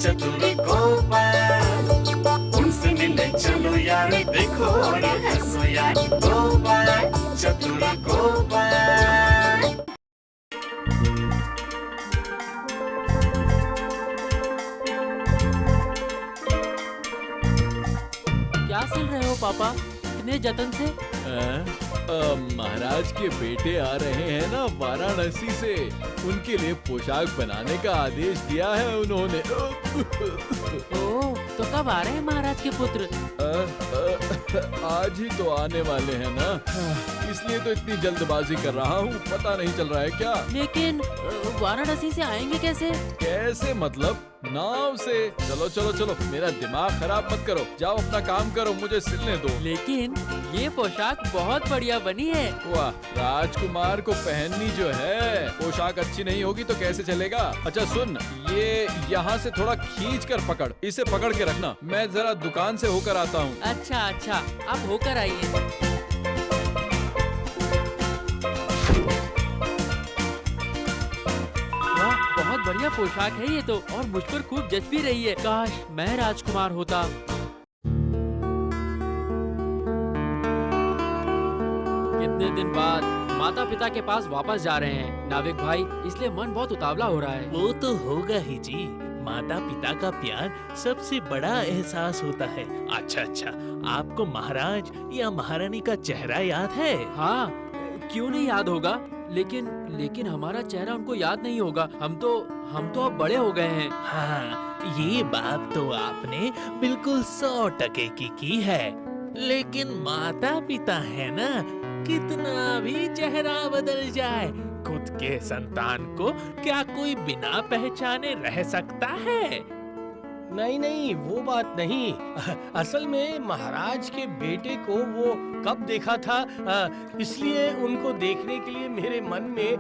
चतुर गोपाल, उनसे मिलने चलो यार, देखो और हंसो यार, गोपाल चतुर गोपाल। क्या सिल रहे हो पापा, इतने जतन से? महाराज के बेटे आ रहे हैं ना वाराणसी से, उनके लिए पोशाक बनाने का आदेश दिया है उन्होंने। ओह, तो कब आ रहे हैं महाराज के पुत्र? आज ही तो आने वाले हैं ना, इसलिए तो इतनी जल्दबाजी कर रहा हूँ, पता नहीं चल रहा है क्या? लेकिन वाराणसी से आएंगे कैसे? कैसे मतलब? नाव से। चलो चलो चलो, मेरा दिमाग खराब मत करो, जाओ अपना काम करो, मुझे सिलने दो। लेकिन ये पोशाक बहुत बढ़िया बनी है। वाह, राजकुमार को पहननी जो है, पोशाक अच्छी नहीं होगी तो कैसे चलेगा? अच्छा सुन, ये यहाँ से थोड़ा खींच कर पकड़, इसे पकड़ के रखना, मैं जरा दुकान से होकर आता हूँ। अच्छा अच्छा, आप होकर आइए। बहुत बढ़िया पोशाक है ये तो, और मुझ पर खूब जच भी रही है। काश मैं राजकुमार होता। कितने दिन बाद माता पिता के पास वापस जा रहे हैं नाविक भाई, इसलिए मन बहुत उतावला हो रहा है। वो तो होगा ही जी, माता पिता का प्यार सबसे बड़ा एहसास होता है। अच्छा अच्छा, आपको महाराज या महारानी का चेहरा याद है? हाँ, क्यों नहीं याद होगा, लेकिन हमारा चेहरा उनको याद नहीं होगा। हम तो अब बड़े हो गए हैं। हाँ, ये बात तो आपने बिल्कुल 100% की है। लेकिन माता पिता है ना, कितना भी चेहरा बदल जाए, खुद के संतान को क्या कोई बिना पहचाने रह सकता है? नहीं नहीं, वो बात नहीं। असल में महाराज के बेटे को वो कब देखा था, इसलिए उनको देखने के लिए मेरे मन में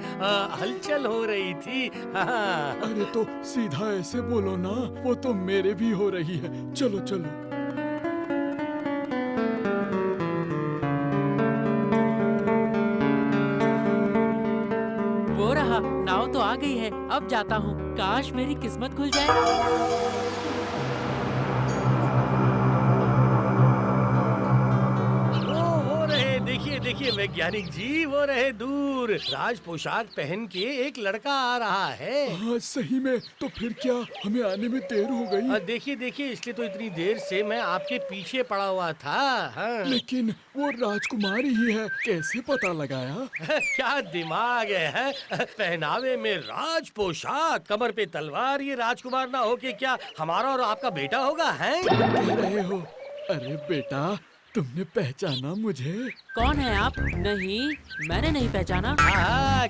हलचल हो रही थी। हाँ। अरे तो सीधा ऐसे बोलो ना, वो तो मेरे भी हो रही है। चलो चलो। वो रहा, नाव तो आ गई है, अब जाता हूँ। काश मेरी किस्मत खुल जाए। वो रहे, देखिए देखिए वैज्ञानिक जी, वो रहे दूर, राज पोशाक पहन के एक लड़का आ रहा है। हाँ सही में, तो फिर क्या हमें आने में देर हो गई? देखिए देखिए, इसलिए तो इतनी देर से मैं आपके पीछे पड़ा हुआ था। हाँ। लेकिन वो राजकुमार ही है, कैसे पता लगाया? क्या दिमाग है? पहनावे में राज पोशाक, कमर पे तलवार, ये राजकुमार ना हो के क्या हमारा और आपका बेटा होगा? हैं? कह रहे हो? अरे बेटा, तुमने पहचाना मुझे? कौन है आप? नहीं, मैंने नहीं पहचाना।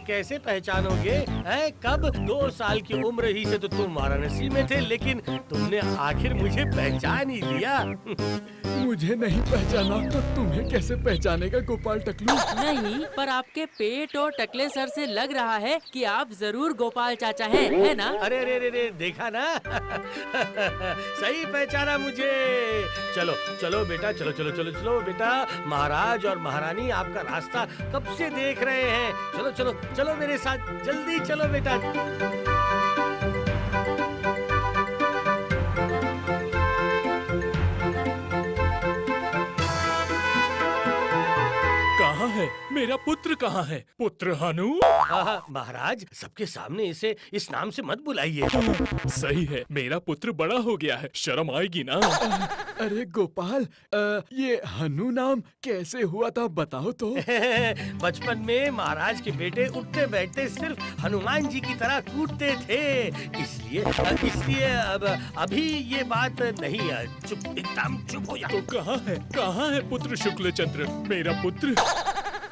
कैसे पहचानोगे? हैं? कब? 2 साल की उम्र ही से तो तुम वाराणसी में थे, लेकिन तुमने आखिर मुझे पहचान ही लिया। मुझे नहीं पहचाना तो तुम्हें कैसे पहचानेगा गोपाल टकलू? नहीं, पर आपके पेट और टकले सर से लग रहा है कि आप जरूर गोपाल चाचा हैं, है ना? अरे रे रे रे, देखा ना? सही पहचाना मुझे। चलो चलो बेटा, चलो चलो चलो चलो बेटा, महाराज और महारानी आपका रास्ता कब से देख रहे हैं। चलो चलो चलो मेरे साथ, जल्दी चलो बेटा। कहाँ है मेरा पुत्र? कहाँ है पुत्र हनु? महाराज, सबके सामने इसे इस नाम से मत बुलाइए। सही है, मेरा पुत्र बड़ा हो गया है, शर्म आएगी ना। अरे गोपाल, ये हनु नाम कैसे हुआ था बताओ तो। बचपन में महाराज के बेटे उठते बैठते सिर्फ हनुमान जी की तरह कूदते थे, इसलिए अब अभी ये बात नहीं। चुप, एकदम चुप हो जा। तो कहाँ है पुत्र शुक्ल चंद्र, मेरा पुत्र?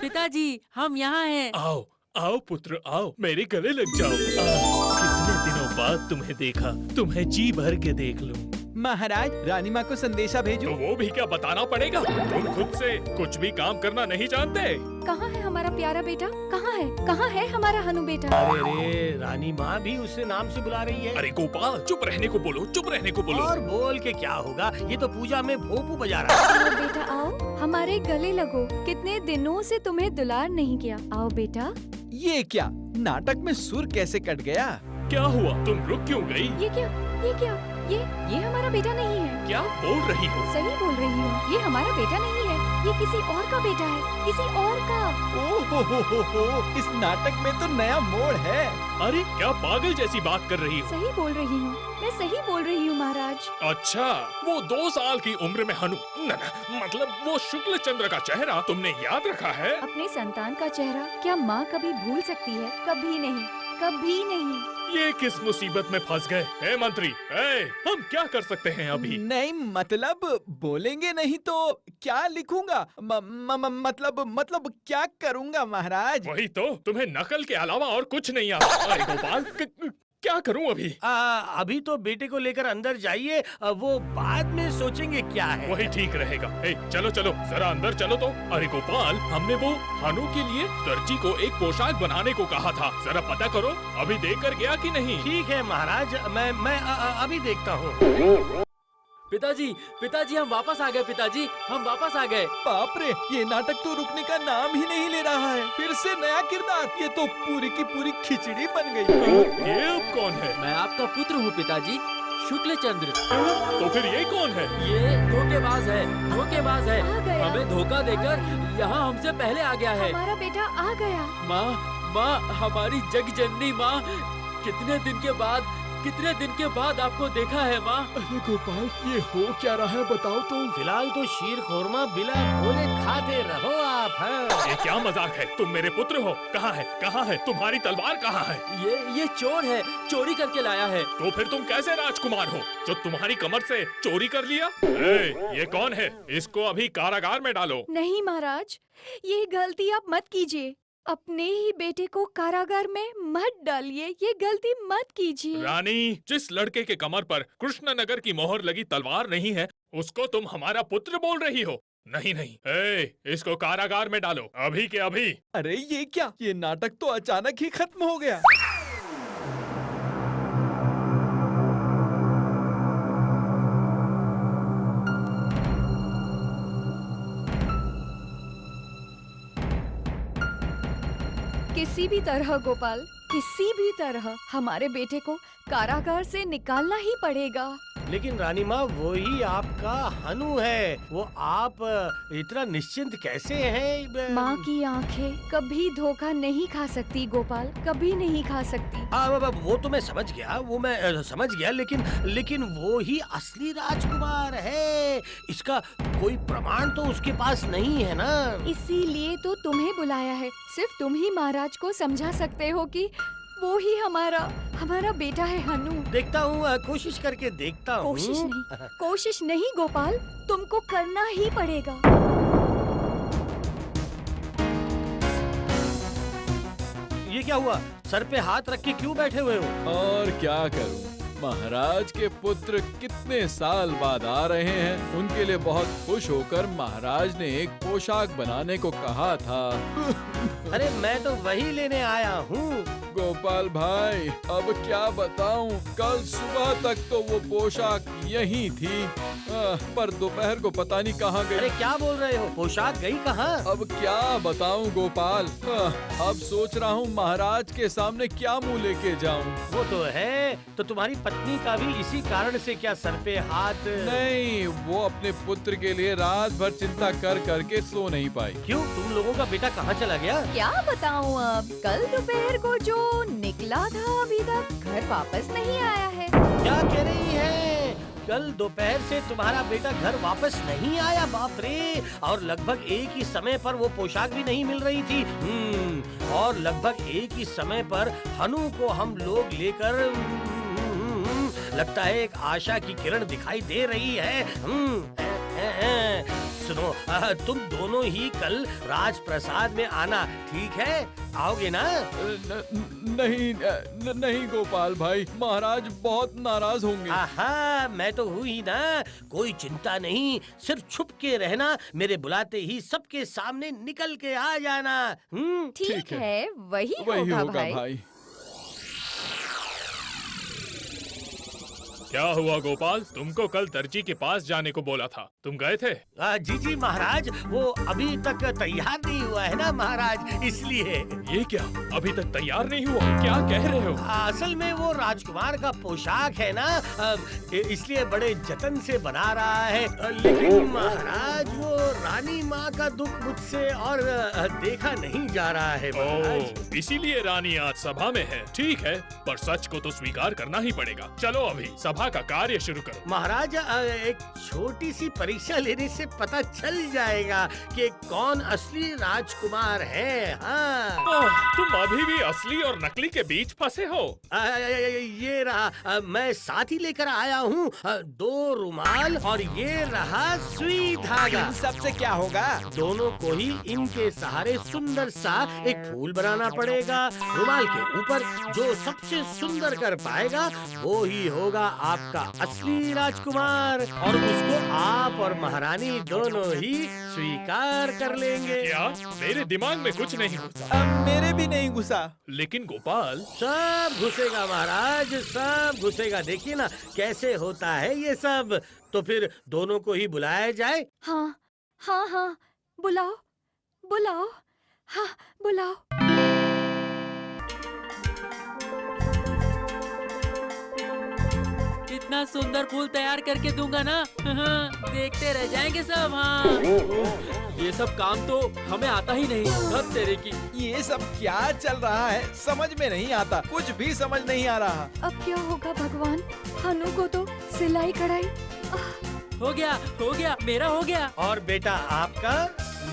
पिताजी, हम यहाँ हैं। आओ आओ पुत्र आओ, मेरे गले लग जाओ। कितने दिनों बाद तुम्हें देखा, तुम्हें जी भर के देख लूं। महाराज, रानी माँ को संदेशा भेजो। तो वो भी क्या बताना पड़ेगा? तुम खुद से कुछ भी काम करना नहीं जानते। कहाँ है हमारा प्यारा बेटा? कहाँ है हमारा हनु बेटा? अरे रे, रानी माँ भी उसे नाम से बुला रही है। अरे गोपाल, चुप रहने को बोलो, चुप रहने को बोलो। और बोल के क्या होगा, ये तो पूजा में भोपू बजा रहा है। आओ बेटा आओ, हमारे गले लगो, कितने दिनों से तुम्हें दुलार नहीं किया। आओ बेटा। ये क्या नाटक में सुर कैसे कट गया? क्या हुआ? तुम रुक क्यों गई? ये क्या ये हमारा बेटा नहीं है। क्या बोल रही हो? सही बोल रही हूँ, ये हमारा बेटा नहीं है, ये किसी और का बेटा है, किसी और का। हो, इस नाटक में तो नया मोड़ है। अरे क्या पागल जैसी बात कर रही हो? सही बोल रही हूँ, मैं सही बोल रही हूँ महाराज। अच्छा, वो 2 साल की उम्र में हनु मतलब वो शुक्ल चंद्र का चेहरा तुमने याद रखा है? अपने संतान का चेहरा क्या माँ कभी भूल सकती है? कभी नहीं, कभी नहीं। ये किस मुसीबत में फंस गए? ए मंत्री, हम क्या कर सकते हैं अभी? नहीं मतलब बोलेंगे नहीं तो क्या लिखूंगा? मतलब क्या करूंगा महाराज? वही तो, तुम्हें नकल के अलावा और कुछ नहीं आता। अरे गोपाल, क्या करूं अभी? अभी तो बेटे को लेकर अंदर जाइए, वो बाद में सोचेंगे क्या है। वही ठीक रहेगा। चलो चलो जरा अंदर चलो तो। अरे गोपाल, हमने वो हनु के लिए दर्जी को एक पोशाक बनाने को कहा था, जरा पता करो अभी दे कर गया कि नहीं? ठीक है महाराज, मैं अभी देखता हूँ। पिताजी हम वापस आ गए। पिताजी हम वापस आ गए। बाप रे, ये नाटक तो रुकने का नाम ही नहीं ले रहा है। फिर से नया किरदार, ये तो पूरी की पूरी खिचड़ी बन गई। ये अब कौन है? मैं आपका पुत्र हूँ पिताजी, शुक्ल चंद्र। तो फिर ये कौन है? ये धोखेबाज है, धोखेबाज है। आ गया। हमें धोखा देकर यहाँ हमसे पहले आ गया है। हमारा बेटा आ गया। माँ हमारी जगजननी माँ, कितने दिन के बाद आपको देखा है माँ। अरे गोपाल, ये हो क्या रहा है बताओ तो। फिलहाल तो शीर खोरमा बिला बोले खाते रहो आप। हाँ। ये क्या मजाक है? तुम मेरे पुत्र हो। कहाँ है तुम्हारी तलवार? कहाँ है? ये चोर है, चोरी करके लाया है। तो फिर तुम कैसे राजकुमार हो जो तुम्हारी कमर से चोरी कर लिया? ये कौन है? इसको अभी कारागार में डालो। नहीं महाराज, ये गलती आप मत कीजिए। अपने ही बेटे को कारागार में मत डालिए, ये गलती मत कीजिए। रानी, जिस लड़के के कमर पर कृष्णनगर की मोहर लगी तलवार नहीं है, उसको तुम हमारा पुत्र बोल रही हो? नहीं, इसको कारागार में डालो अभी के अभी। अरे ये क्या, ये नाटक तो अचानक ही खत्म हो गया। किसी भी तरह गोपाल, किसी भी तरह हमारे बेटे को कारागार से निकालना ही पड़ेगा। लेकिन रानी माँ, वो ही आपका हनु है। वो आप इतना निश्चिंत कैसे हैं? माँ की आंखें कभी धोखा नहीं खा सकती गोपाल, कभी नहीं खा सकती। वो तो मैं समझ गया, वो मैं समझ गया, लेकिन वो ही असली राजकुमार है। इसका कोई प्रमाण तो उसके पास नहीं है ना। इसीलिए तो तुम्हें बुलाया है। सिर्फ तुम ही महाराज को समझा सकते हो कि वो ही हमारा बेटा है हनु। देखता हूँ, कोशिश करके देखता हूँ। कोशिश नहीं गोपाल, तुमको करना ही पड़ेगा। ये क्या हुआ? सर पे हाथ रख के क्यों बैठे हुए हो? और क्या करूं, महाराज के पुत्र कितने साल बाद आ रहे हैं। उनके लिए बहुत खुश होकर महाराज ने एक पोशाक बनाने को कहा था। अरे मैं तो वही लेने आया हूँ। गोपाल भाई, अब क्या बताऊं, कल सुबह तक तो वो पोशाक यहीं थी, पर दोपहर को पता नहीं कहाँ गई। अरे क्या बोल रहे हो? पोशाक गई कहाँ? अब क्या बताऊं गोपाल, अब सोच रहा हूँ महाराज के सामने क्या मुंह लेके जाऊं। वो तो है, तो तुम्हारी पत्नी का भी इसी कारण से क्या सर पे हाथ? नहीं, वो अपने पुत्र के लिए रात भर चिंता कर करके सो नहीं पाई। क्यों, तुम लोगों का बेटा कहाँ चला गया? क्या बताऊँ अब, कल दोपहर को जो निकला था अभी तक घर वापस नहीं आया है। क्या कह रही है? कल दोपहर से तुम्हारा बेटा घर वापस नहीं आया? बाप रे! और लगभग एक ही समय पर वो पोशाक भी नहीं मिल रही थी। और लगभग एक ही समय पर हनु को हम लोग लेकर, लगता है एक आशा की किरण दिखाई दे रही है। सुनो, तुम दोनों ही कल राजप्रसाद में आना, ठीक है? आओगे ना? नहीं गोपाल भाई, महाराज बहुत नाराज होंगे। आहा, मैं तो हूँ ही ना, कोई चिंता नहीं। सिर्फ छुप के रहना, मेरे बुलाते ही सबके सामने निकल के आ जाना। ठीक है, वही होगा भाई। क्या हुआ गोपाल? तुमको कल दर्जी के पास जाने को बोला था, तुम गए थे? जी जी महाराज, वो अभी तक तैयार नहीं हुआ है ना महाराज, इसलिए। ये क्या, अभी तक तैयार नहीं हुआ? क्या कह रहे हो? असल में वो राजकुमार का पोशाक है ना, इसलिए बड़े जतन से बना रहा है। लेकिन महाराज वो रानी माँ का दुख मुझसे और देखा नहीं जा रहा है महाराज। इसीलिए रानी आज सभा में है। ठीक है, पर सच को तो स्वीकार करना ही पड़ेगा। चलो अभी सभा का कार्य शुरू करो। महाराज एक छोटी सी परीक्षा लेने से पता चल जाएगा कि कौन असली राजकुमार है। हाँ। तुम अभी भी असली और नकली के बीच फंसे हो। ये रहा, मैं साथ ही लेकर आया हूँ 2 रुमाल और ये रहा सुई धागा। इन सब से क्या होगा? दोनों को ही इनके सहारे सुंदर सा एक फूल बनाना पड़ेगा। रुमाल के ऊपर जो सबसे सुंदर कर पाएगा वो ही होगा आपका असली राजकुमार, और उसको आप और महारानी दोनों ही स्वीकार कर लेंगे। क्या? मेरे दिमाग में कुछ नहीं घुसा। मेरे भी नहीं घुसा। लेकिन गोपाल, सब घुसेगा महाराज, सब घुसेगा। देखिए ना कैसे होता है ये सब। तो फिर दोनों को ही बुलाया जाए। हाँ हाँ हाँ, बुलाओ बुलाओ, हाँ बुलाओ। इतना सुंदर फूल तैयार करके दूंगा ना, देखते रह जाएंगे सब। हाँ, ये सब काम तो हमें आता ही नहीं। धत तेरे की। ये सब क्या चल रहा है समझ में नहीं आता, कुछ भी समझ नहीं आ रहा। अब क्या होगा भगवान? हनु को तो सिलाई कढ़ाई। हो गया, मेरा हो गया। और बेटा आपका?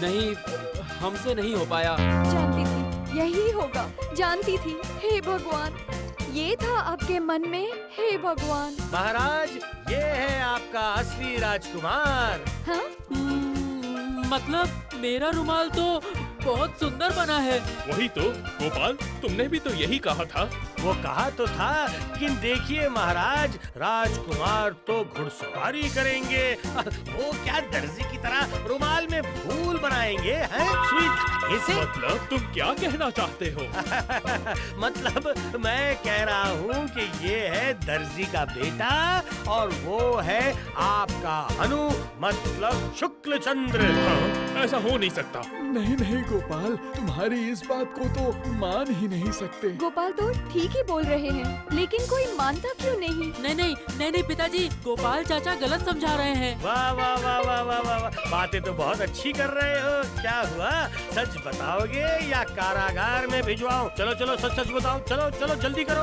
नहीं, हमसे नहीं हो पाया। जानती थी यही होगा, जानती थी। हे भगवान, ये था आपके मन में। हे भगवान। महाराज, ये है आपका असली राजकुमार। हाँ? मतलब मेरा रुमाल तो बहुत सुंदर बना है। वही तो गोपाल, तुमने भी तो यही कहा था। वो कहा तो था, लेकिन देखिए महाराज, राजकुमार तो घुड़सवारी करेंगे। वो क्या दर्जी की तरह रुमाल में फूल बनाएंगे हैं? सुई धागे से। मतलब तुम क्या कहना चाहते हो? मतलब मैं कह रहा हूँ कि ये है दर्जी का बेटा और वो है आपका हनु, मतलब शुक्ल चंद्र। ऐसा हो नहीं सकता। नहीं नहीं गोपाल, तुम्हारी इस बात को तो मान ही नहीं सकते। गोपाल तो ठीक ही बोल रहे हैं, लेकिन कोई मानता क्यों नहीं? नहीं पिताजी, गोपाल चाचा गलत समझा रहे हैं। वाह वाह वाह वाह वाह वाह वाह, बातें तो बहुत अच्छी कर रहे हो। क्या हुआ, सच बताओगे या कारागार में भिजवाऊं? चलो चलो सच सच बताओ, चलो चलो जल्दी करो।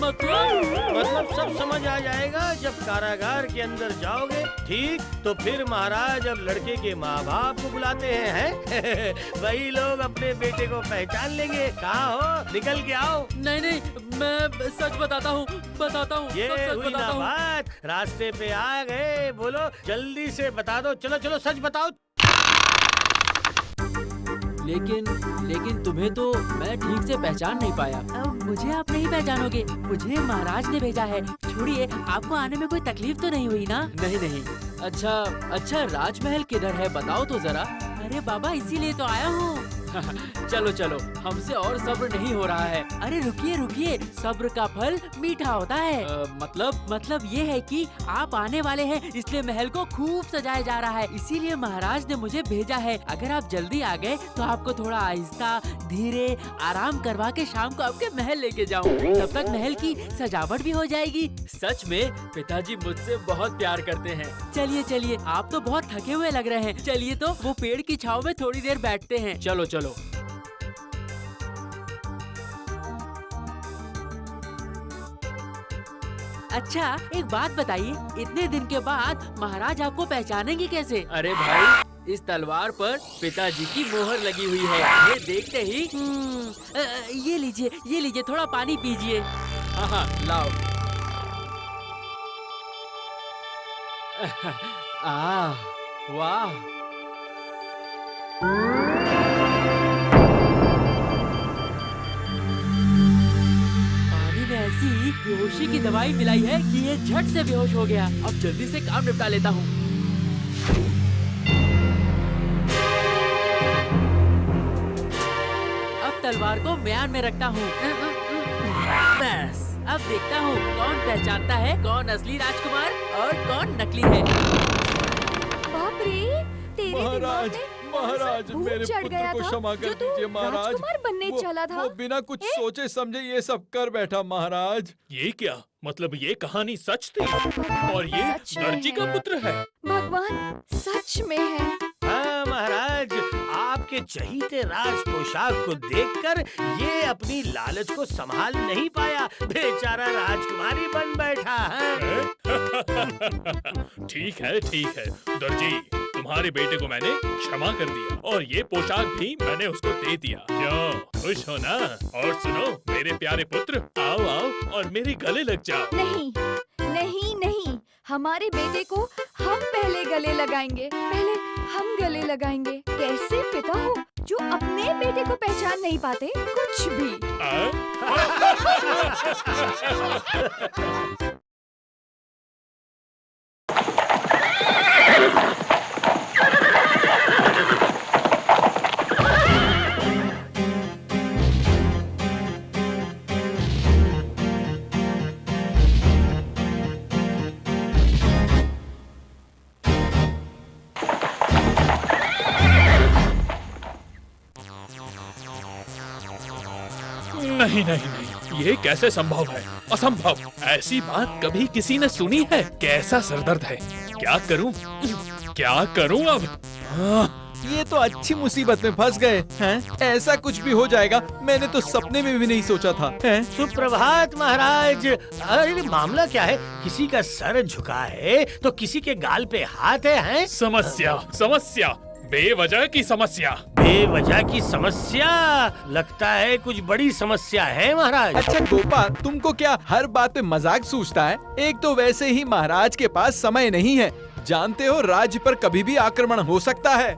मतलब सब समझ आ जाएगा जब कारागार के अंदर जाओगे। ठीक, तो फिर महाराज अब लड़के के माँ बाप को बुलाते हैं। वही लोग अपने बेटे को पहचान लेंगे। कहाँ हो, निकल के आओ। नहीं, मैं सच बताता हूँ। ये सच हुई ना बात, रास्ते पे आ गए। बोलो जल्दी से बता दो, चलो चलो सच बताओ। लेकिन तुम्हें तो मैं ठीक से पहचान नहीं पाया। मुझे आप नहीं पहचानोगे, मुझे महाराज ने भेजा है। छोड़िए, आपको आने में कोई तकलीफ तो नहीं हुई ना? नहीं। अच्छा, राजमहल किधर है बताओ तो जरा। अरे बाबा, इसीलिए तो आया हूँ। चलो, हमसे और सब्र नहीं हो रहा है। अरे रुकिए, सब्र का फल मीठा होता है। मतलब ये है कि आप आने वाले हैं, इसलिए महल को खूब सजाया जा रहा है। इसीलिए महाराज ने मुझे भेजा है। अगर आप जल्दी आ गए तो आपको थोड़ा आहिस्ता धीरे आराम करवा के शाम को आपके महल लेके जाऊँ। तब तक महल की सजावट भी हो जाएगी। सच में पिताजी मुझसे बहुत प्यार करते हैं। चलिए, आप तो बहुत थके हुए लग रहे हैं। चलिए तो वो पेड़ की छांव में थोड़ी देर बैठते हैं। चलो। अच्छा, एक बात बताइए, इतने दिन के बाद महाराज आपको पहचानेंगे कैसे? अरे भाई, इस तलवार पर पिताजी की मोहर लगी हुई है। ये देखते ही ये लीजिए, थोड़ा पानी पीजिए। हाँ, लाओ। वाह। पानी में ऐसी बेहोशी की दवाई मिलाई है कि ये झट से बेहोश हो गया। अब जल्दी से काम निपटा लेता हूँ। अब तलवार को म्यान में रखता हूँ। बस। अब देखता हूँ कौन पहचानता है कौन असली राजकुमार और कौन नकली है। बाप रे, तेरे दिमाग महाराज, में महाराज, कौन सा भूत मेरे चढ़ पुत्र गया को था, क्षमा कर जो तू दीजिए महाराज। राजकुमार बनने चला था। वो बिना कुछ सोचे समझे ये सब कर बैठा महाराज। ये क्या मतलब, ये कहानी सच थी और ये सच में दर्जी का है। पुत्र है? भगवान सच में है। हाँ महाराज, आपके चहीते राज पोशाक को देखकर ये अपनी लालच को संभाल नहीं पाया, बेचारा राजकुमार ही बन बैठा है। ठीक है दर्जी, तुम्हारे बेटे को मैंने क्षमा कर दिया और ये पोशाक भी मैंने उसको दे दिया। क्यों, खुश हो ना? और सुनो मेरे प्यारे पुत्र, आओ आओ और मेरे गले लग जाओ। नहीं नहीं नहीं, हमारे बेटे को हम पहले गले लगाएंगे, पहले हम गले लगाएंगे। कैसे पिता हो जो अपने बेटे को पहचान नहीं पाते कुछ भी। नहीं नहीं नहीं, ये कैसे संभव है? असंभव। ऐसी बात कभी किसी ने सुनी है? कैसा सरदर्द है। क्या करूं? क्या करूं अब? ये तो अच्छी मुसीबत में फंस गए हैं। ऐसा कुछ भी हो जाएगा मैंने तो सपने में भी नहीं सोचा था। हैं? सुप्रभात महाराज। अरे मामला क्या है? किसी का सर झुका है तो किसी के गाल पे हाथ है? समस्या समस्या, बेवजह की समस्या। बेवजह की समस्या? लगता है कुछ बड़ी समस्या है महाराज। अच्छा गोपा, तुमको क्या हर बात पे मजाक सूझता है? एक तो वैसे ही महाराज के पास समय नहीं है, जानते हो राज्य पर कभी भी आक्रमण हो सकता है।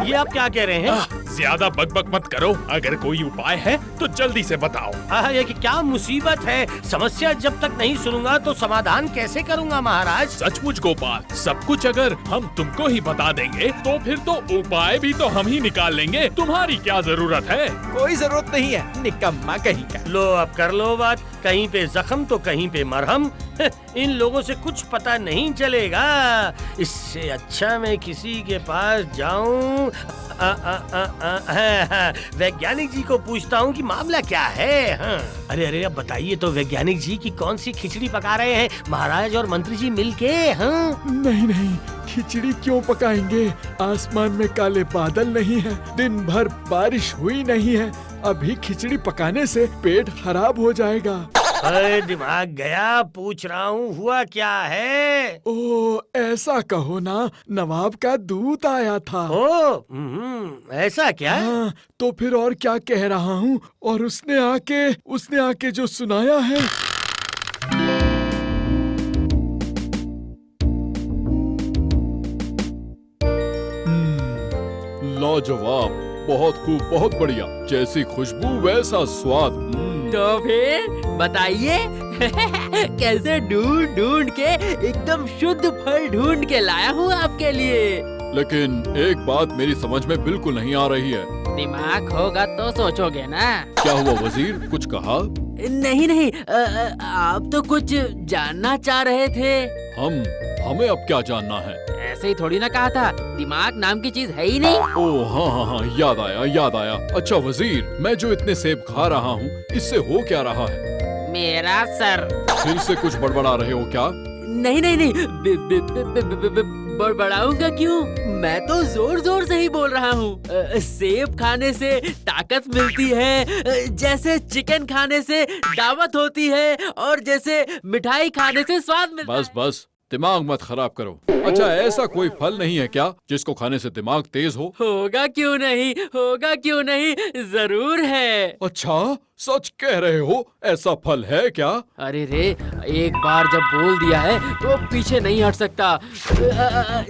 ये आप क्या कह रहे हैं? ज्यादा बकबक मत करो, अगर कोई उपाय है तो जल्दी से बताओ। ये कि क्या मुसीबत है? समस्या जब तक नहीं सुनूंगा तो समाधान कैसे करूंगा महाराज? सचमुच गोपाल, सब कुछ अगर हम तुमको ही बता देंगे तो फिर तो उपाय भी तो हम ही निकाल लेंगे। तुम्हारी क्या जरूरत है? कोई जरूरत नहीं है, निकम्मा कहीं का। लो अब कर लो बात, कहीं पे जख्म तो कहीं पे मरहम। इन लोगों से कुछ पता नहीं चलेगा। इससे अच्छा मैं किसी के पास जाऊं, वैज्ञानिक जी को पूछता हूँ कि मामला क्या है। अरे अरे अब बताइए तो वैज्ञानिक जी की कौन सी खिचड़ी पका रहे हैं महाराज और मंत्री जी मिलके? नहीं नहीं, खिचड़ी क्यों पकाएंगे? आसमान में काले बादल नहीं है, दिन भर बारिश हुई नहीं है। अभी खिचड़ी पकाने से पेट खराब हो जाएगा। अरे दिमाग गया, पूछ रहा हूँ हुआ क्या है? ओ ऐसा कहो ना, नवाब का दूत आया था। ऐसा क्या? हाँ, तो फिर और क्या कह रहा हूँ। और उसने आके जो सुनाया है। लाजवाब, बहुत खूब, बहुत बढ़िया। जैसी खुशबू वैसा स्वाद। तो फिर बताइए कैसे ढूंढ ढूंढ के एकदम शुद्ध फल ढूंढ के लाया हूँ आपके लिए। लेकिन एक बात मेरी समझ में बिल्कुल नहीं आ रही है। दिमाग होगा तो सोचोगे ना। क्या हुआ वजीर, कुछ कहा? नहीं नहीं, आप तो कुछ जानना चाह रहे थे। हमें अब क्या जानना है? ऐसे ही थोड़ी ना कहा था, दिमाग नाम की चीज है ही नहीं। ओह हाँ, याद आया। अच्छा वजीर, मैं जो इतने सेब खा रहा हूँ इससे हो क्या रहा है? मेरा सर। फिर से कुछ बड़बड़ा रहे हो क्या? नहीं, बड़बड़ाऊंगा क्यों? मैं तो जोर जोर से ही बोल रहा हूँ। सेब खाने से ताकत मिलती है, जैसे चिकन खाने से दावत होती है, और जैसे मिठाई खाने से स्वाद मिलता है। बस दिमाग मत खराब करो। अच्छा ऐसा कोई फल नहीं है क्या जिसको खाने से दिमाग तेज हो? होगा क्यों नहीं, जरूर है। अच्छा सच कह रहे हो? ऐसा फल है क्या? अरे रे, एक बार जब बोल दिया है तो पीछे नहीं हट सकता।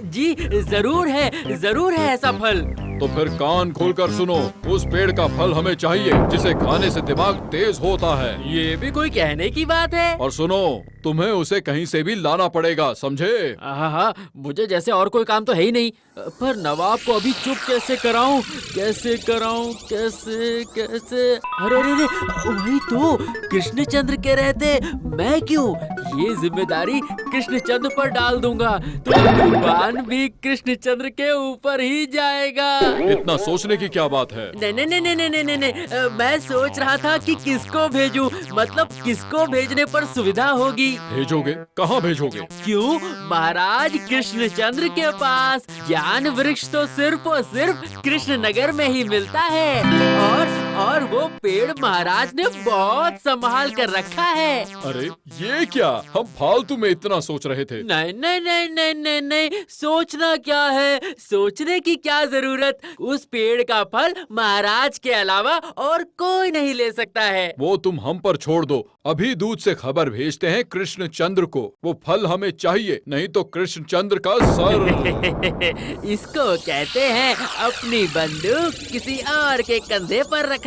जी जरूर है ऐसा फल। तो फिर कान खोलकर सुनो, उस पेड़ का फल हमें चाहिए जिसे खाने से दिमाग तेज होता है। ये भी कोई कहने की बात है? और सुनो, तुम्हें उसे कहीं से भी लाना पड़ेगा, समझे? हाँ हाँ, मुझे जैसे और कोई काम तो है ही नहीं। पर नवाब को अभी चुप कैसे कराऊं? कैसे अरे अरे अरे, वही तो कृष्णचंद्र के रहते मैं क्यों? ये जिम्मेदारी कृष्णचंद्र पर डाल दूंगा तो तूफान भी कृष्णचंद्र के ऊपर ही जाएगा। इतना सोचने की क्या बात है? नहीं, मैं सोच रहा था कि किसको भेजूं, मतलब किसको भेजने पर सुविधा होगी। भेजोगे? कहाँ भेजोगे? क्यों? महाराज कृष्णचंद्र के पास ज्ञान वृक्ष तो सिर्फ और सिर्फ कृष्णनगर में ही मिलता है और वो पेड़ महाराज ने बहुत संभाल कर रखा है। अरे ये क्या, हम फालतू में इतना सोच रहे थे। नहीं, सोचना क्या है, सोचने की क्या जरूरत। उस पेड़ का फल महाराज के अलावा और कोई नहीं ले सकता है। वो तुम हम पर छोड़ दो, अभी दूध से खबर भेजते हैं कृष्णचंद्र को। वो फल हमें चाहिए, नहीं तो कृष्णचंद्र का सर। इसको कहते हैं अपनी बंदूक किसी और के कंधे पर रखना।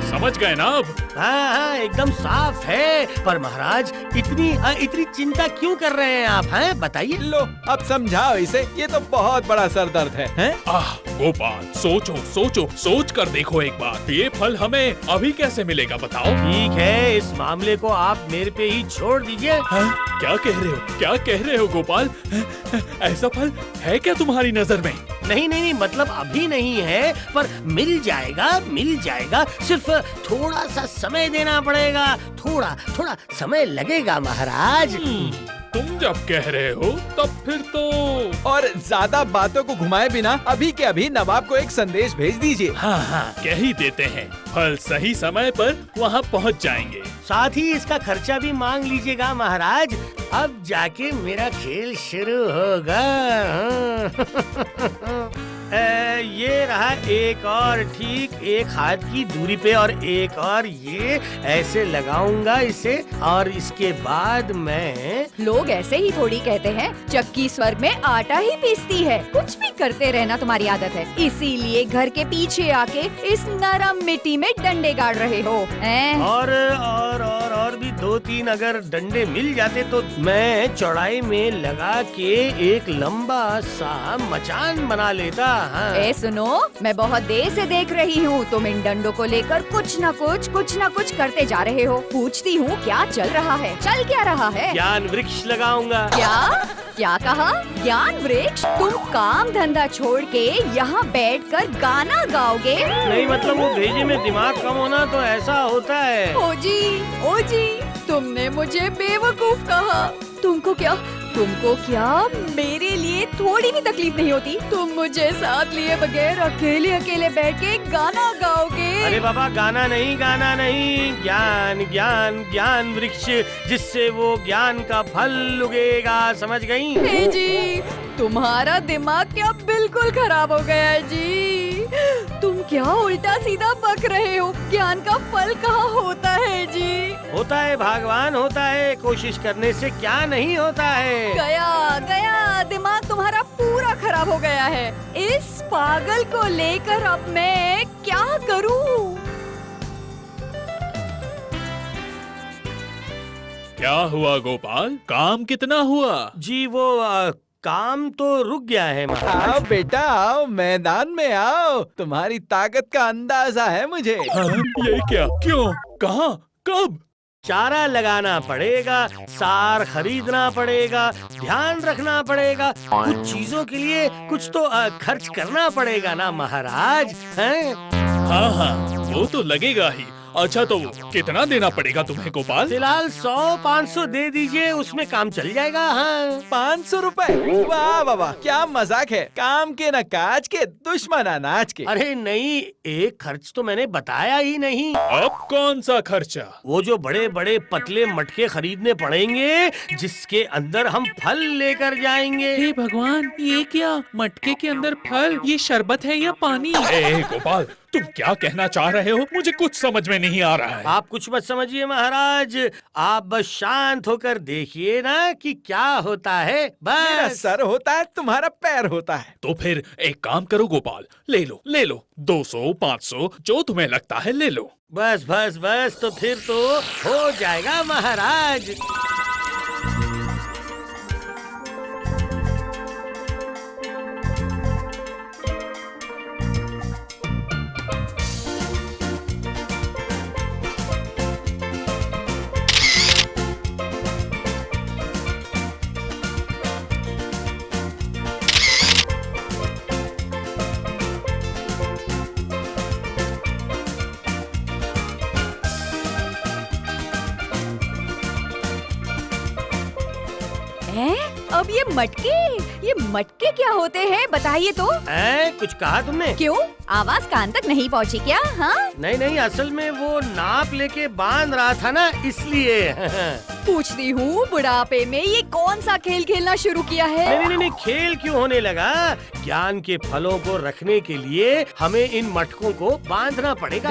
समझ गए ना अब? हाँ हाँ, एकदम साफ है। पर महाराज इतनी चिंता क्यों कर रहे हैं आप, हैं? बताइए। लो अब समझाओ इसे, ये तो बहुत बड़ा सर दर्द है, हैं? गोपाल, सोच कर देखो एक बार, ये फल हमें अभी कैसे मिलेगा बताओ? ठीक है, इस मामले को आप मेरे पे ही छोड़ दीजिए। क्या कह रहे हो गोपाल? ऐसा फल है क्या तुम्हारी नजर में? नहीं, मतलब अभी नहीं है, पर मिल जाएगा। सिर्फ थोड़ा सा समय देना पड़ेगा, थोड़ा समय लगेगा महाराज। तुम जब कह रहे हो तब फिर तो। और ज्यादा बातों को घुमाए बिना अभी के अभी नवाब को एक संदेश भेज दीजिए। हाँ, कह ही देते हैं, फल सही समय पर वहाँ पहुँच जाएंगे। साथ ही इसका खर्चा भी मांग लीजिएगा महाराज, अब जाके मेरा खेल शुरू होगा। ये रहा एक और, ठीक एक हाथ की दूरी पे, और एक और ये ऐसे लगाऊंगा इसे, और इसके बाद मैं। लोग ऐसे ही थोड़ी कहते हैं, चक्की स्वर्ग में आटा ही पीसती है। कुछ भी करते रहना तुम्हारी आदत है, इसीलिए घर के पीछे आके इस नरम मिट्टी में डंडे गाड़ रहे हो। और भी 2-3 अगर डंडे मिल जाते तो मैं चौड़ाई में लगा के एक लंबा सा मचान बना लेता। हाँ। सुनो, मैं बहुत देर से देख रही हूँ, तुम इन डंडों को लेकर कुछ न कुछ करते जा रहे हो। पूछती हूँ क्या चल रहा है, चल क्या रहा है? ज्ञान वृक्ष लगाऊंगा। क्या कहा? ज्ञान वृक्ष? तुम काम धंधा छोड़ के यहाँ बैठकर गाना गाओगे? नहीं, मतलब वो भेजे में दिमाग कम होना तो ऐसा होता है। ओ जी, तुमने मुझे बेवकूफ कहा। तुमको क्या मेरे लिए थोड़ी भी तकलीफ नहीं होती? तुम मुझे साथ लिए बगैर अकेले बैठ के गाना गाओगे? अरे बाबा, गाना नहीं, ज्ञान वृक्ष, जिससे वो ज्ञान का फल उगेगा, समझ गई? जी, तुम्हारा दिमाग क्या बिल्कुल खराब हो गया है जी। तुम क्या उल्टा सीधा बक रहे हो? ज्ञान का फल कहाँ होता है जी? होता है भगवान, होता है। कोशिश करने से क्या नहीं होता है। गया दिमाग तुम्हारा पूरा खराब हो गया है। इस पागल को लेकर अब मैं क्या करूं? क्या हुआ गोपाल, काम कितना हुआ? जी वो काम तो रुक गया है महाराज। आओ बेटा आओ, मैदान में आओ, तुम्हारी ताकत का अंदाजा है मुझे। ये क्या, क्यों, कहाँ, कब? चारा लगाना पड़ेगा, सार खरीदना पड़ेगा, ध्यान रखना पड़ेगा, कुछ चीजों के लिए कुछ तो खर्च करना पड़ेगा ना महाराज, हैं? हाँ, वो तो लगेगा ही। अच्छा, तो कितना देना पड़ेगा तुम्हें गोपाल? फिलहाल 100-500 दे दीजिए, उसमें काम चल जाएगा। हाँ। 500 रुपए? वाह बाबा, क्या मजाक है। काम के न काज के, दुश्मन अनाज के। अरे नहीं, एक खर्च तो मैंने बताया ही नहीं। अब कौन सा खर्चा? वो जो बड़े बड़े पतले मटके खरीदने पड़ेंगे, जिसके अंदर हम फल लेकर जाएंगे। हे भगवान, ये क्या, मटके के अंदर फल? ये शरबत है या पानी? गोपाल, तुम क्या कहना चाह रहे हो? मुझे कुछ समझ में नहीं आ रहा है। आप कुछ मत समझिए महाराज, आप बस शांत होकर देखिए ना कि क्या होता है। मेरा बस सर होता है, तुम्हारा पैर होता है। तो फिर एक काम करो गोपाल, ले लो 200 500 जो तुम्हें लगता है ले लो। बस बस बस, तो फिर तो हो जाएगा महाराज। अब ये मटके क्या होते हैं, बताइए तो। कुछ कहा तुमने? क्यों, आवाज कान तक नहीं पहुंची क्या? हाँ, नहीं नहीं, असल में वो नाप लेके बांध रहा था ना, इसलिए। पूछती हूँ, बुढ़ापे में ये कौन सा खेल खेलना शुरू किया है? नहीं, खेल क्यों होने लगा? ज्ञान के फलों को रखने के लिए हमें इन मटकों को बांधना पड़ेगा।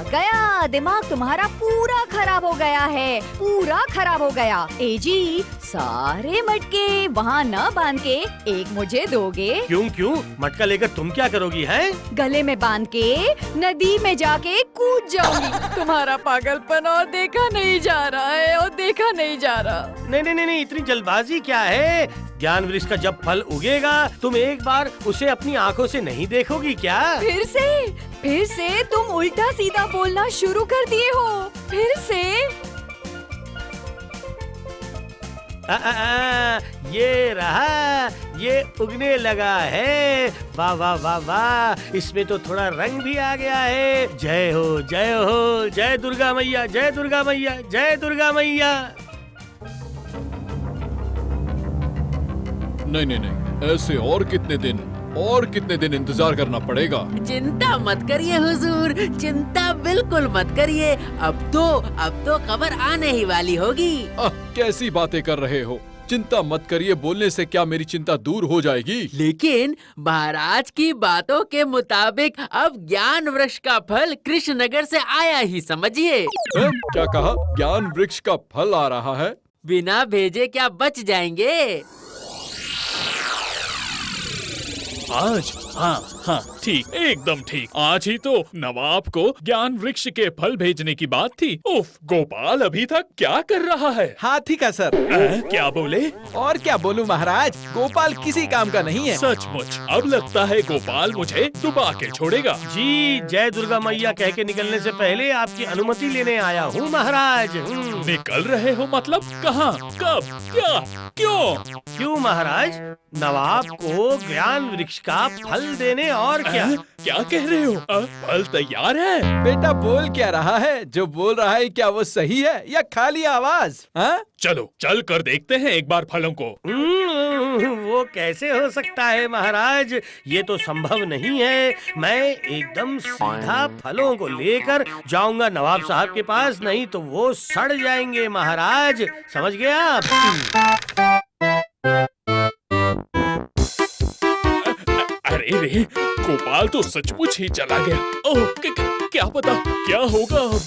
गया दिमाग तुम्हारा पूरा खराब हो गया है, पूरा खराब हो गया। ए जी, सारे मटके वहाँ न बांध के एक मुझे दोगे? क्यों? मटका लेकर तुम क्या करोगी हैं? गले में बांध के नदी में जाके कूद जाऊंगी। तुम्हारा पागलपन और देखा नहीं जा रहा है, और देखा नहीं जा रहा। नहीं, इतनी जल्दबाजी क्या है? ज्ञान वृक्ष का जब फल उगेगा, तुम एक बार उसे अपनी आंखों से नहीं देखोगी क्या? फिर से तुम उल्टा सीधा बोलना शुरू कर दिए हो। फिर से ये रहा, ये उगने लगा है। वाह वाह वाह वाह, इसमें तो थोड़ा रंग भी आ गया है। जय हो, जय दुर्गा मैया, जय दुर्गा मैया, जय दुर्गा मैया। नहीं, ऐसे और कितने दिन इंतजार करना पड़ेगा? चिंता मत करिए हुजूर, चिंता बिल्कुल मत करिए। अब तो खबर आने ही वाली होगी। कैसी बातें कर रहे हो? चिंता मत करिए बोलने से क्या मेरी चिंता दूर हो जाएगी? लेकिन महाराज की बातों के मुताबिक अब ज्ञान वृक्ष का फल कृष्णनगर से आया ही समझिए। क्या कहा? ज्ञान वृक्ष का फल आ रहा है? बिना भेजे क्या बच जाएंगे? आज? हाँ, ठीक, एकदम ठीक। आज ही तो नवाब को ज्ञान वृक्ष के फल भेजने की बात थी। उफ, गोपाल अभी तक क्या कर रहा है? हाथी का सर। क्या बोले? और क्या बोलूं महाराज, गोपाल किसी काम का नहीं है। सचमुच, अब लगता है गोपाल मुझे डुबा के छोड़ेगा। जी, जय दुर्गा मैया कह के निकलने से पहले आपकी अनुमति लेने आया हूँ महाराज। निकल रहे हो मतलब? कहाँ, कब, क्या, क्यों महाराज? नवाब को ज्ञान वृक्ष का फल देने, और क्या कह रहे हो? फल तैयार है? बेटा बोल क्या रहा है? जो बोल रहा है क्या वो सही है या खाली आवाज? चलो चल कर देखते हैं एक बार फलों को। वो कैसे हो सकता है महाराज? ये तो संभव नहीं है। मैं एकदम सीधा फलों को लेकर जाऊंगा नवाब साहब के पास, नहीं तो वो सड़ जाएंगे महाराज, समझ गया आप? अरे गोपाल तो सचमुच ही चला गया। ओह, क्या पता क्या होगा अब?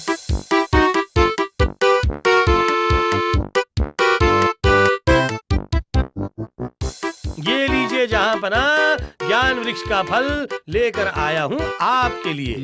ये लीजिए जहाँपना, ज्ञान वृक्ष का फल लेकर आया हूँ आपके लिए।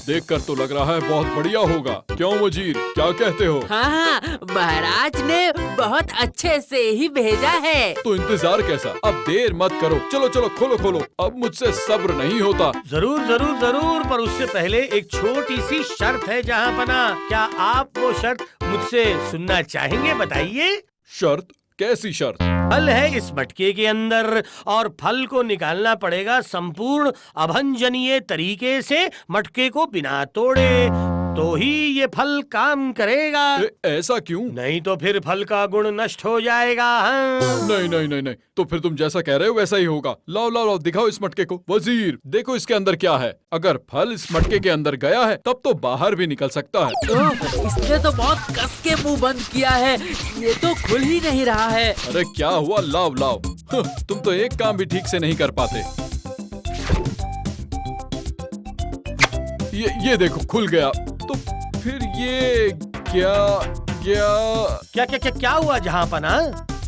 देखकर तो लग रहा है बहुत बढ़िया होगा। क्यों वजीर, क्या कहते हो? हाँ, महाराज ने बहुत अच्छे से ही भेजा है। तो इंतजार कैसा? अब देर मत करो, चलो खोलो। अब मुझसे सब्र नहीं होता। जरूर, पर उससे पहले एक छोटी सी शर्त है जहाँपना। क्या आप वो शर्त मुझसे सुनना चाहेंगे? बताइए। शर्त? कैसी शर्त? फल है इस मटके के अंदर, और फल को निकालना पड़ेगा संपूर्ण अभंजनीय तरीके से, मटके को बिना तोड़े, तो ही ये फल काम करेगा। ऐसा क्यों? नहीं तो फिर फल का गुण नष्ट हो जाएगा। हाँ। नहीं, तो फिर तुम जैसा कह रहे हो वैसा ही होगा। लाओ दिखाओ इस मटके को। वजीर देखो इसके अंदर क्या है। अगर फल इस मटके के अंदर गया है तब तो बाहर भी निकल सकता है। इसने तो बहुत कस के मुंह बंद किया है, ये तो खुल ही नहीं रहा है। अरे क्या हुआ? लाओ। तुम तो एक काम भी ठीक से नहीं कर पाते। ये देखो खुल गया। तो फिर ये क्या क्या क्या क्या क्या क्या हुआ जहाँपना?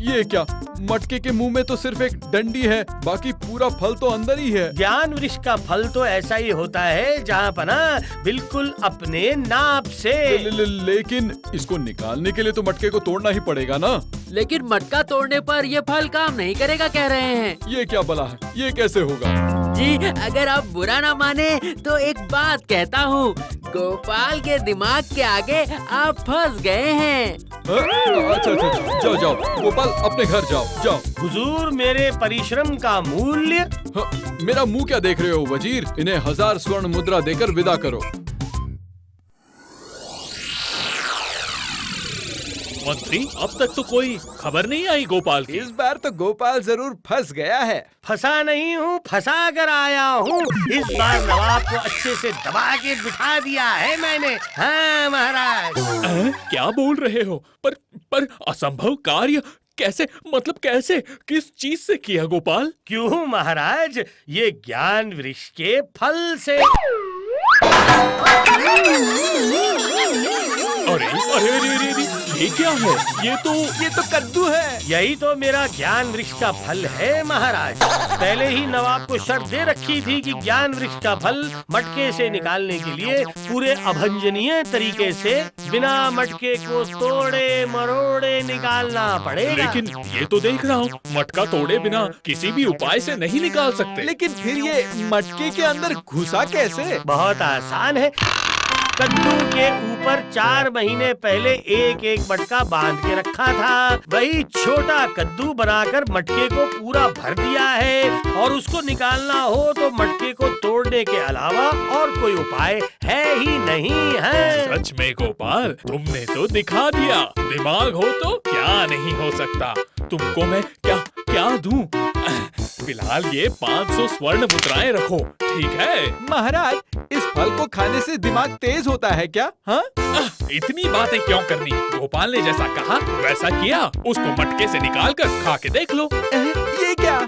ये क्या, मटके के मुंह में तो सिर्फ एक डंडी है, बाकी पूरा फल तो अंदर ही है। ज्ञान वृक्ष का फल तो ऐसा ही होता है जहाँपना, बिल्कुल अपने नाप से। लेकिन इसको निकालने के लिए तो मटके को तोड़ना ही पड़ेगा ना। लेकिन मटका तोड़ने पर ये फल काम नहीं करेगा कह रहे हैं। ये क्या भला है, ये कैसे होगा? जी अगर आप बुरा ना माने तो एक बात कहता हूँ, गोपाल के दिमाग के आगे आप फंस गए हैं। अच्छा, जाओ जाओ गोपाल, अपने घर जाओ जाओ। हुजूर, मेरे परिश्रम का मूल्य? हाँ, मेरा मुंह क्या देख रहे हो वजीर, इन्हें 1000 स्वर्ण मुद्रा देकर विदा करो। मंत्री, अब तक तो कोई खबर नहीं आई गोपाल की। इस बार तो गोपाल जरूर फंस गया है। फंसा नहीं हूँ, फंसा कर आया हूँ। इस बार नवाब को अच्छे से दबा के बिठा दिया है मैंने। हाँ महाराज। क्या बोल रहे हो? पर असंभव कार्य कैसे, मतलब कैसे, किस चीज से किया गोपाल? क्यों महाराज, ये ज्ञान वृक्ष के फल से। अरे अरे अरे अरे अरे, ये क्या है? ये तो कद्दू है। यही तो मेरा ज्ञान वृक्ष का फल है महाराज। पहले ही नवाब को शर्त दे रखी थी कि ज्ञान वृक्ष का फल मटके से निकालने के लिए पूरे अभंजनीय तरीके से बिना मटके को तोड़े मरोड़े निकालना पड़ेगा। लेकिन ये तो देख रहा हूँ, मटका तोड़े बिना किसी भी उपाय से नहीं निकाल सकते। लेकिन फिर ये मटके के अंदर घुसा कैसे? बहुत आसान है। कद्दू के ऊपर 4 महीने पहले एक एक मटका बांध के रखा था, वही छोटा कद्दू बनाकर मटके को पूरा भर दिया है। और उसको निकालना हो तो मटके को तोड़ने के अलावा और कोई उपाय है ही नहीं है। सच में गोपाल, तुमने तो दिखा दिया। दिमाग हो तो क्या नहीं हो सकता। तुमको मैं क्या दूं? फिलहाल ये 500 स्वर्ण मुद्राएं रखो, ठीक है? महाराज, इस फल को खाने से दिमाग तेज होता है क्या? हाँ? इतनी बातें क्यों करनी? गोपाल ने जैसा कहा वैसा किया। उसको मटके से निकाल कर खा के देख लो। ये क्या?